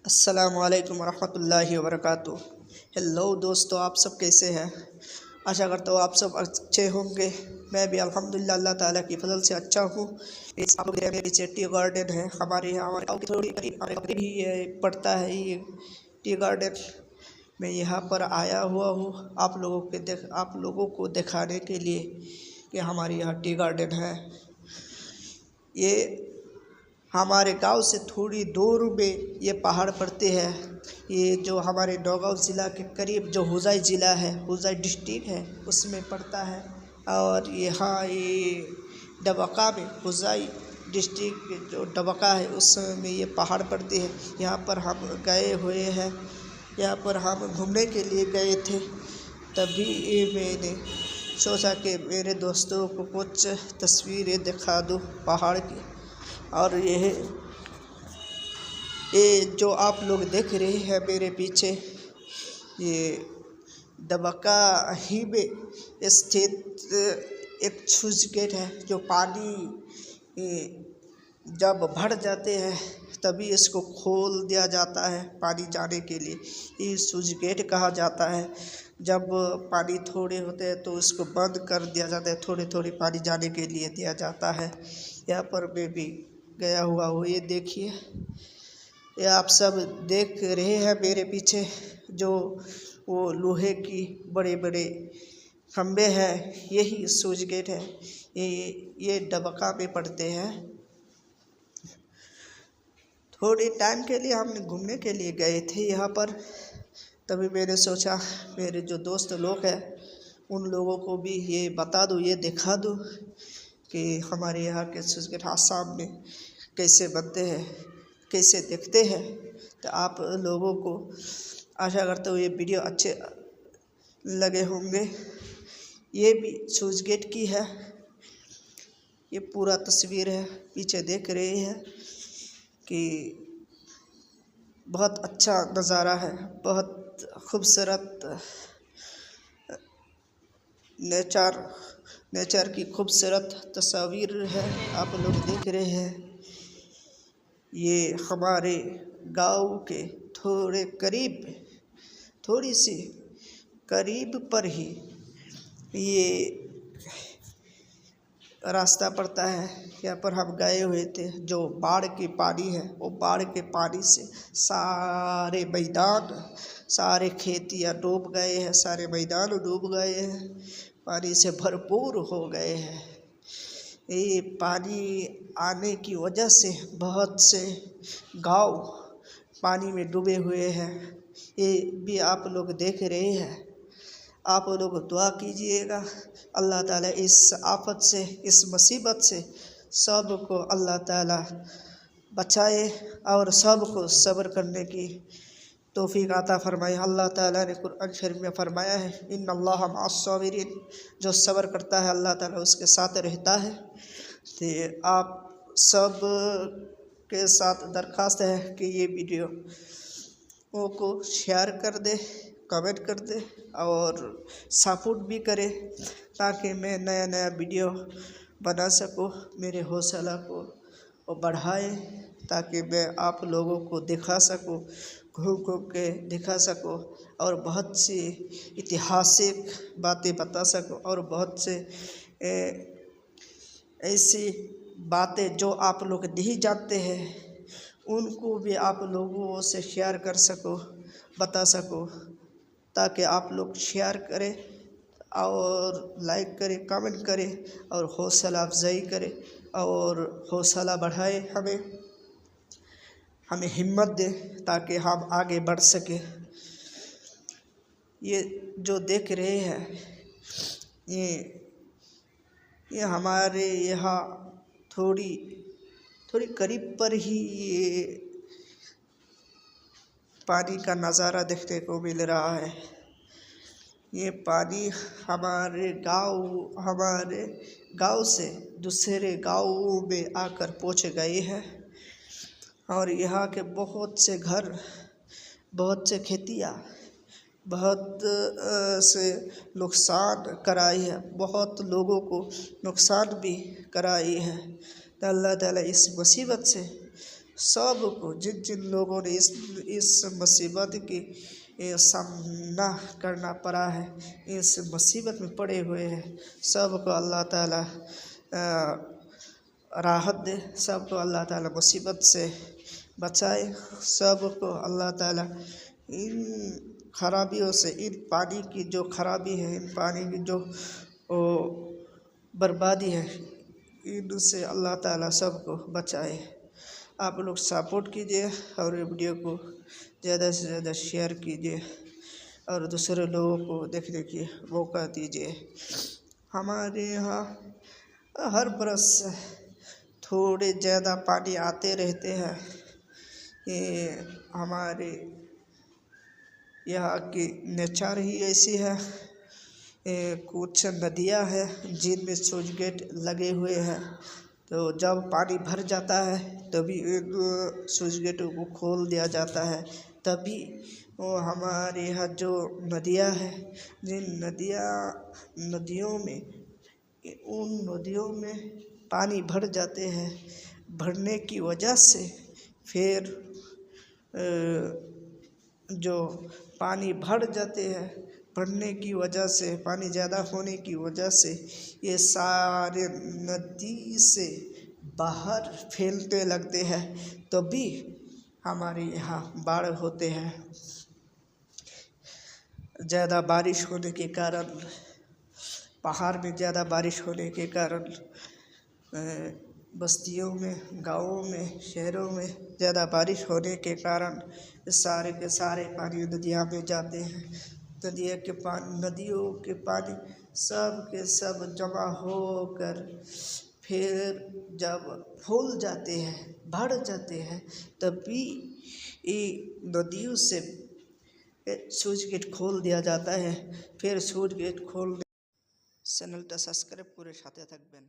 अस्सलामुअलैकुम वरहमतुल्लाहि वबरकातुहू। हेलो दोस्तों, आप सब कैसे हैं? आशा करता हूँ आप सब अच्छे होंगे। मैं भी अल्हम्दुलिल्लाह अल्लाह ताला की फजल से अच्छा हूँ। आप लोग पीछे टी गार्डन है हमारे यहाँ, हमारे गाँव की थोड़ी करीब ही पड़ता है ये टी गार्डन। मैं यहाँ पर आया हुआ हूँ आप लोगों को दिखाने के लिए कि हमारे यहाँ टी गार्डन है। ये हमारे गांव से थोड़ी दूर में ये पहाड़ पड़ते हैं। ये जो हमारे नौगांव ज़िला के करीब जो हुजाई ज़िला है, हुजाई डिस्ट्रिक्ट है, उसमें पड़ता है। और यहाँ ये डबका में हुजाई डिस्ट्रिक्ट में जो डबका है उसमें ये पहाड़ पड़ते हैं। यहाँ पर हम गए हुए हैं, यहाँ पर हम घूमने के लिए गए थे। तभी मैंने सोचा कि मेरे दोस्तों को कुछ तस्वीरें दिखा दूँ पहाड़ की। और ये जो आप लोग देख रहे हैं मेरे पीछे, ये डबका ही में स्थित एक स्लूइस गेट है। जो पानी जब भर जाते हैं तभी इसको खोल दिया जाता है पानी जाने के लिए। ये स्लूइस गेट कहा जाता है। जब पानी थोड़े होते हैं तो इसको बंद कर दिया जाता है, थोड़े थोड़े पानी जाने के लिए दिया जाता है। यहाँ पर मैं भी गया हुआ हूँ। ये देखिए, ये आप सब देख रहे हैं मेरे पीछे जो वो लोहे की बड़े बड़े खम्भे हैं, यही स्लूइस गेट है। ये डबका में पड़ते हैं। थोड़े टाइम के लिए हमने घूमने के लिए गए थे यहाँ पर। तभी मैंने सोचा मेरे जो दोस्त लोग हैं उन लोगों को भी ये बता दूँ, ये दिखा दूँ कि हमारे यहाँ के स्लूइस गेट आसाम में कैसे बनते हैं, कैसे दिखते हैं। तो आप लोगों को आशा करता हूँ ये वीडियो अच्छे लगे होंगे। ये भी स्लूइस गेट की है, ये पूरा तस्वीर है। पीछे देख रहे हैं कि बहुत अच्छा नज़ारा है, बहुत खूबसूरत नेचर की खूबसूरत तस्वीर है। आप लोग देख रहे हैं, ये हमारे गांव के थोड़े करीब, थोड़ी सी करीब पर ही ये रास्ता पड़ता है। यहाँ पर हम गए हुए थे। जो बाढ़ की पानी है वो बाढ़ के पानी से सारे मैदान, सारे खेतियाँ डूब गए हैं, सारे मैदान डूब गए हैं, पानी से भरपूर हो गए हैं। ये पानी आने की वजह से बहुत से गांव पानी में डूबे हुए हैं। ये भी आप लोग देख रहे हैं। आप लोग दुआ कीजिएगा, अल्लाह ताला इस आफत से, इस मुसीबत से सबको अल्लाह ताला बचाए और सबको सब्र करने की तौफीक अता फरमाए। अल्लाह ताला ने कुरान शरीफ में फरमाया है, इन्नल्लाह मअस-साबिरीन, जो सब्र करता है अल्लाह ताला उसके साथ रहता है। तो आप सब के साथ दरख्वास्त है कि ये वीडियो को शेयर कर दे, कमेंट कर दे और सपोर्ट भी करे, ताकि मैं नया नया वीडियो बना सकूँ, मेरे हौसला को बढ़ाए, ताकि मैं आप लोगों को दिखा सकूँ, घूम घूम के दिखा सकूँ और बहुत सी ऐतिहासिक बातें बता सकूँ और बहुत से ऐसी बातें जो आप लोग नहीं जानते हैं उनको भी आप लोगों से शेयर कर सको, बता सको, ताकि आप लोग शेयर करें और लाइक करें, कमेंट करें और हौसला अफजाई करें और हौसला बढ़ाए, हमें हिम्मत दे ताकि हम आगे बढ़ सकें। ये जो देख रहे हैं, ये हमारे यहाँ थोड़ी करीब पर ही ये पानी का नज़ारा देखने को मिल रहा है। ये पानी हमारे गांव से दूसरे गाँव में आकर पहुंच गए हैं और यहाँ के बहुत से घर, बहुत से खेतियाँ, बहुत से नुकसान कराई है, बहुत लोगों को नुकसान भी कराई है। तो अल्लाह ताला इस मुसीबत से सबको जिन जिन लोगों ने इस मुसीबत की सामना करना पड़ा है, इस मुसीबत में पड़े हुए हैं, सबको अल्लाह ताला राहत दे, सबको अल्लाह ताला मुसीबत से बचाए, सबको अल्लाह ताला इन खराबियों से, इन पानी की जो खराबी है, इन पानी की जो बर्बादी है, इनसे अल्लाह ताला सबको बचाए। आप लोग सपोर्ट कीजिए और वीडियो को ज़्यादा से ज़्यादा शेयर कीजिए और दूसरे लोगों को देखने की मौका दीजिए। हमारे यहाँ हर बरस थोड़े ज़्यादा पानी आते रहते हैं। ये हमारे यहाँ की नेचर ही ऐसी है। कुछ नदियाँ हैं जिनमें स्विच गेट लगे हुए हैं, तो जब पानी भर जाता है तभी इन स्विच गेटों को खोल दिया जाता है। तभी वो हमारे यहाँ जो नदियाँ हैं, जिन नदियों में उन नदियों में पानी भर जाते हैं, भरने की वजह से फिर जो पानी भर जाते हैं, बढ़ने की वजह से, पानी ज़्यादा होने की वजह से ये सारे नदी से बाहर फैलते लगते हैं, तभी हमारे यहाँ बाढ़ होते हैं। ज़्यादा बारिश होने के कारण, पहाड़ में ज़्यादा बारिश होने के कारण बस्तियों में, गाँवों में, शहरों में ज़्यादा बारिश होने के कारण सारे के सारे पानी नदियों में जाते हैं। नदियों के पानी सब के सब जमा होकर फिर जब फूल जाते हैं, बढ़ जाते हैं, तभी नदियों से स्विच गेट खोल दिया जाता है। फिर स्विच गेट खोल चैनलটা সাবস্ক্রাইব করে সাথে থাকবেন।